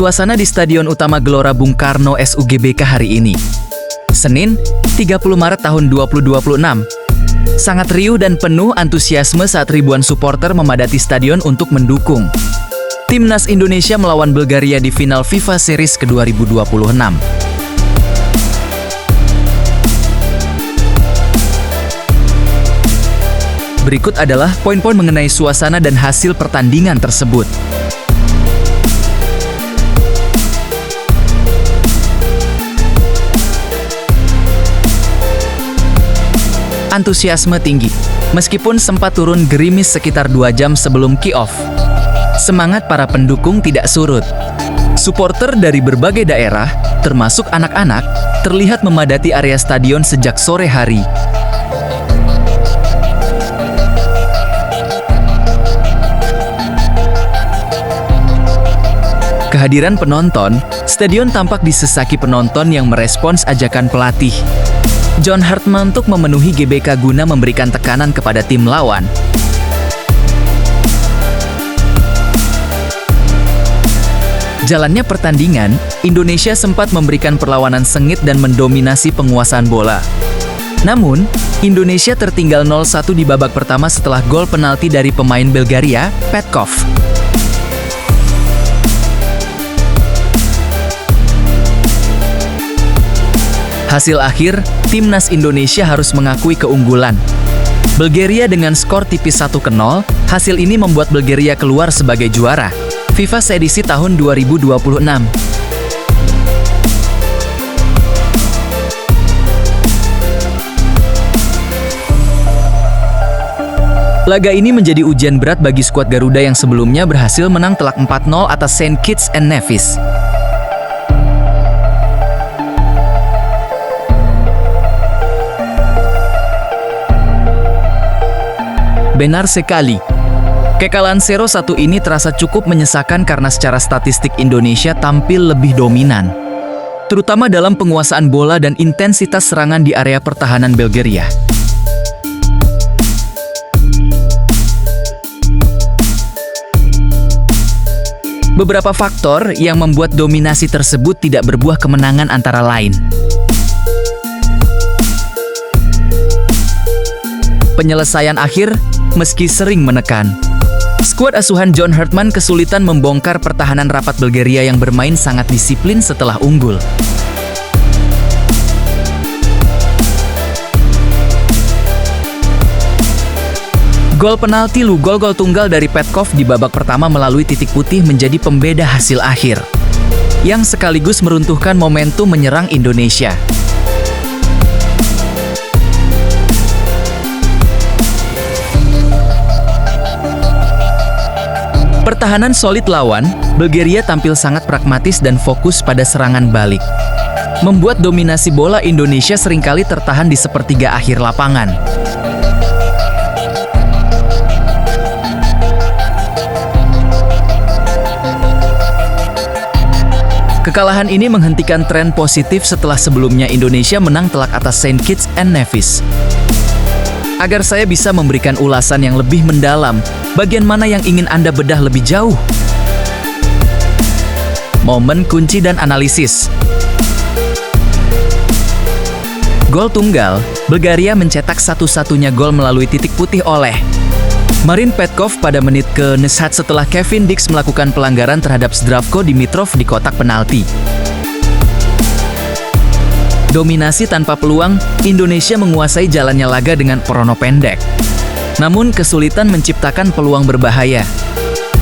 Suasana di Stadion Utama Gelora Bung Karno SUGBK hari ini, Senin, 30 Maret tahun 2026. Sangat riuh dan penuh antusiasme saat ribuan supporter memadati stadion untuk mendukung Timnas Indonesia melawan Bulgaria di final FIFA Series ke-2026. Berikut adalah poin-poin mengenai suasana dan hasil pertandingan tersebut. Antusiasme tinggi, meskipun sempat turun gerimis sekitar 2 jam sebelum kick-off. Semangat para pendukung tidak surut. Supporter dari berbagai daerah, termasuk anak-anak, terlihat memadati area stadion sejak sore hari. Kehadiran penonton, stadion tampak disesaki penonton yang merespons ajakan pelatih John Hartman untuk memenuhi GBK guna memberikan tekanan kepada tim lawan. Jalannya pertandingan, Indonesia sempat memberikan perlawanan sengit dan mendominasi penguasaan bola. Namun, Indonesia tertinggal 0-1 di babak pertama setelah gol penalti dari pemain Bulgaria, Petkov. Hasil akhir, Timnas Indonesia harus mengakui keunggulan Bulgaria dengan skor tipis 1-0. Hasil ini membuat Bulgaria keluar sebagai juara FIFA edisi tahun 2026. Laga ini menjadi ujian berat bagi skuad Garuda yang sebelumnya berhasil menang telak 4-0 atas Saint Kitts and Nevis. Benar sekali. Kekalahan 0-1 ini terasa cukup menyesakan karena secara statistik Indonesia tampil lebih dominan, terutama dalam penguasaan bola dan intensitas serangan di area pertahanan Bulgaria. Beberapa faktor yang membuat dominasi tersebut tidak berbuah kemenangan antara lain: penyelesaian akhir, meski sering menekan. Skuad asuhan John Hartman kesulitan membongkar pertahanan rapat Bulgaria yang bermain sangat disiplin setelah unggul. Gol penalti gol tunggal dari Petkov di babak pertama melalui titik putih menjadi pembeda hasil akhir, yang sekaligus meruntuhkan momentum menyerang Indonesia. Pertahanan solid lawan, Bulgaria tampil sangat pragmatis dan fokus pada serangan balik, membuat dominasi bola Indonesia seringkali tertahan di sepertiga akhir lapangan. Kekalahan ini menghentikan tren positif setelah sebelumnya Indonesia menang telak atas Saint Kitts and Nevis. Agar saya bisa memberikan ulasan yang lebih mendalam, bagian mana yang ingin Anda bedah lebih jauh? Momen kunci dan analisis. Gol tunggal, Bulgaria mencetak satu-satunya gol melalui titik putih oleh Marin Petkov pada menit ke-9 setelah Kevin Dix melakukan pelanggaran terhadap Zdravko Dimitrov di kotak penalti. Dominasi tanpa peluang, Indonesia menguasai jalannya laga dengan perono pendek, namun kesulitan menciptakan peluang berbahaya.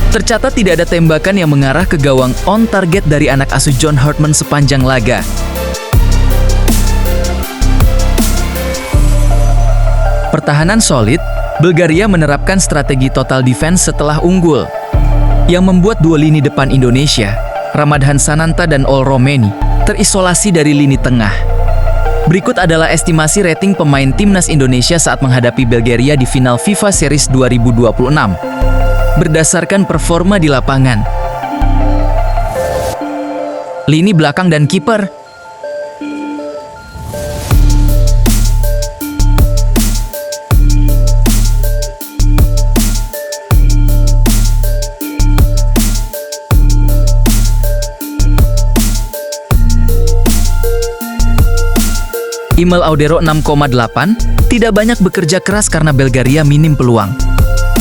Tercatat tidak ada tembakan yang mengarah ke gawang on target dari anak asuh John Hartman sepanjang laga. Pertahanan solid, Bulgaria menerapkan strategi total defense setelah unggul, yang membuat dua lini depan Indonesia, Ramadhan Sananta dan Ol Romeni, terisolasi dari lini tengah. Berikut adalah estimasi rating pemain Timnas Indonesia saat menghadapi Bulgaria di final FIFA Series 2026, berdasarkan performa di lapangan. Lini belakang dan kiper. Imel Audero 6,8 tidak banyak bekerja keras karena Bulgaria minim peluang.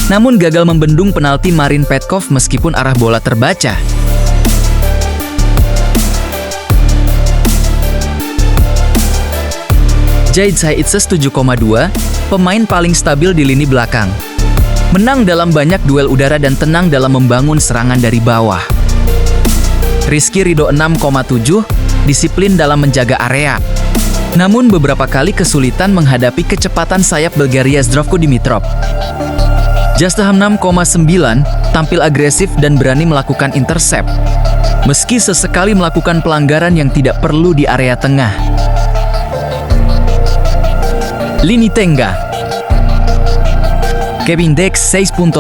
Namun gagal membendung penalti Marin Petkov meskipun arah bola terbaca. Jahid Saidses 7,2, pemain paling stabil di lini belakang. Menang dalam banyak duel udara dan tenang dalam membangun serangan dari bawah. Rizky Ridho 6,7, disiplin dalam menjaga area. Namun beberapa kali kesulitan menghadapi kecepatan sayap Bulgaria Zdravko Dimitrov. Justaham 6,9, tampil agresif dan berani melakukan intercept. Meski sesekali melakukan pelanggaran yang tidak perlu di area tengah. Lini tengah. Kevin Dex 6.2.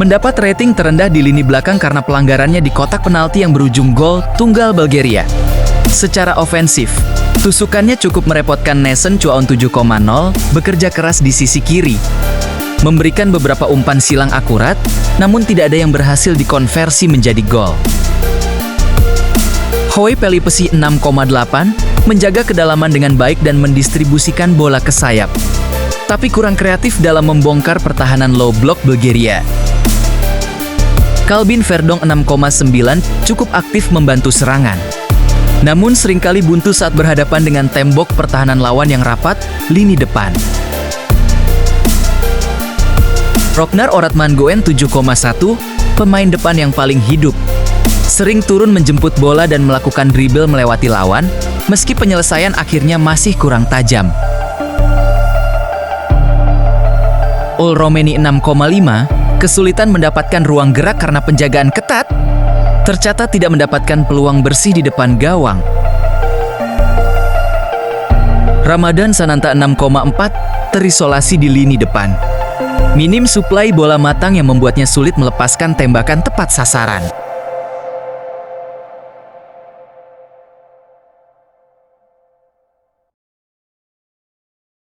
Mendapat rating terendah di lini belakang karena pelanggarannya di kotak penalti yang berujung gol tunggal Bulgaria. Secara ofensif, tusukannya cukup merepotkan Nesen Chuaon 7,0, bekerja keras di sisi kiri. Memberikan beberapa umpan silang akurat, namun tidak ada yang berhasil dikonversi menjadi gol. Hoi Pelipesi 6,8, menjaga kedalaman dengan baik dan mendistribusikan bola ke sayap. Tapi kurang kreatif dalam membongkar pertahanan low block Bulgaria. Kalbin Verdong 6,9, cukup aktif membantu serangan. Namun seringkali buntu saat berhadapan dengan tembok pertahanan lawan yang rapat, lini depan. Roknar Oratmangoen 7,1, pemain depan yang paling hidup. Sering turun menjemput bola dan melakukan dribble melewati lawan, meski penyelesaian akhirnya masih kurang tajam. Ol Romeni 6,5, kesulitan mendapatkan ruang gerak karena penjagaan ketat. Tercatat tidak mendapatkan peluang bersih di depan gawang. Ramadan Sananta 6,4, terisolasi di lini depan. Minim suplai bola matang yang membuatnya sulit melepaskan tembakan tepat sasaran.